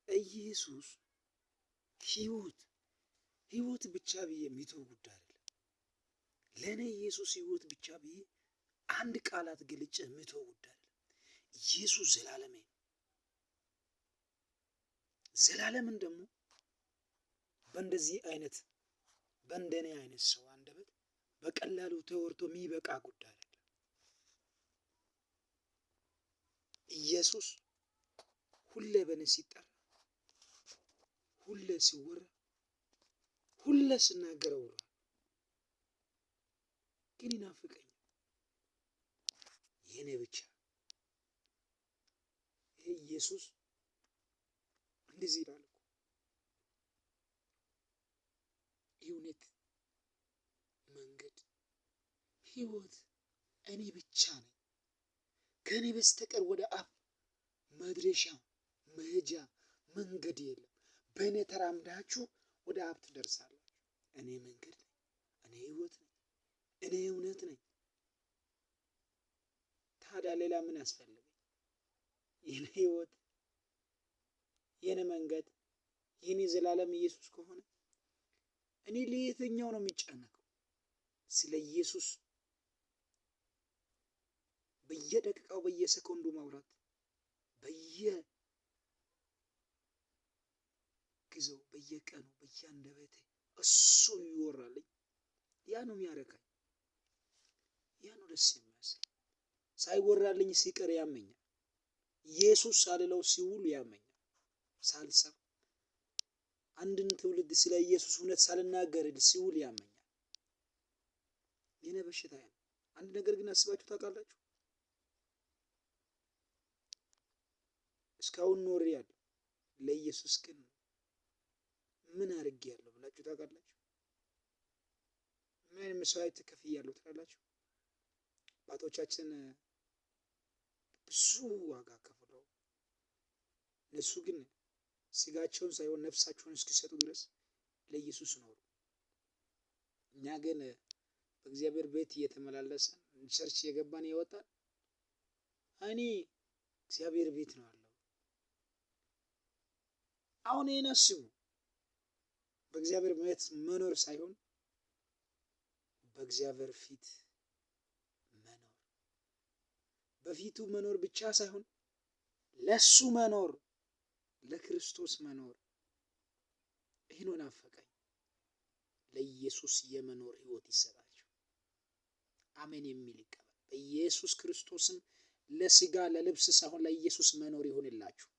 ኢየሱስ ህይወት ብቻ ብዬ የሚተው ጉዳይ አይደለም። ለእኔ ኢየሱስ ህይወት ብቻ ብዬ አንድ ቃላት ገልጬ የሚተው ጉዳይ አይደለም። ኢየሱስ ዘላለሜ ነው። ዘላለምን ደግሞ በእንደኔ አይነት ሰው አንደበት በቀላሉ ተወርቶ የሚበቃ ጉዳይ አይደለም። ኢየሱስ ሁሌ በእኔ ሲጠራ፣ ሁሌ ሲወራ፣ ሁሌ ስናገረው ውሏል። ግን ይናፍቀኛል የኔ ብቻ። ይሄ ኢየሱስ እንደዚህ ይላል እኮ እውነት፣ መንገድ፣ ህይወት እኔ ብቻ ነኝ። ከእኔ በስተቀር ወደ አብ መድረሻ መሄጃ መንገድ የለም። በእኔ ተራምዳችሁ ወደ አብ ትደርሳላችሁ። እኔ መንገድ ነኝ፣ እኔ ህይወት ነኝ፣ እኔ እውነት ነኝ። ታዲያ ሌላ ምን ያስፈልገኝ? የኔ ህይወት፣ የኔ መንገድ፣ የኔ ዘላለም ኢየሱስ ከሆነ እኔ ለየትኛው ነው የሚጨነቀው? ስለ ኢየሱስ በየደቂቃው በየሰኮንዱ ማውራት፣ በየጊዜው በየቀኑ በየአንደበቴ እሱ ይወራልኝ። ያ ነው የሚያረካኝ፣ ያ ነው ደስ የሚያሰኝ። ሳይወራልኝ ሲቀር ያመኛል። ኢየሱስ ሳልለው ሲውል ያመኛል። ሳልሰማ አንድን ትውልድ ስለ ኢየሱስ እውነት ሳልናገር ሲውል ያመኛል። የኔ በሽታ ነው። አንድ ነገር ግን አስባችሁ ታውቃላችሁ? እስካሁን ኖሬያለሁ፣ ለኢየሱስ ግን ምን አድርጌያለሁ ብላችሁ ታውቃላችሁ? ምን አይነት መስዋዕት ከፍያለሁ ትላላችሁ? አባቶቻችን ብዙ ዋጋ ከፍለው እነሱ ግን ስጋቸውን ሳይሆን ነፍሳቸውን እስኪሰጡ ድረስ ለኢየሱስ ኖሩ። እኛ ግን በእግዚአብሔር ቤት እየተመላለስን ቸርች የገባን የወጣን እኔ እግዚአብሔር ቤት ነው ያለው። አሁን ይሄን አስቡ። በእግዚአብሔር ቤት መኖር ሳይሆን በእግዚአብሔር ፊት መኖር፣ በፊቱ መኖር ብቻ ሳይሆን ለሱ መኖር፣ ለክርስቶስ መኖር። ይህን ናፈቀኝ። ለኢየሱስ የመኖር ህይወት ይሰጣችሁ። አሜን የሚል ይቀበል። በኢየሱስ ክርስቶስም ለስጋ ለልብስ ሳይሆን ለኢየሱስ መኖር ይሁንላችሁ።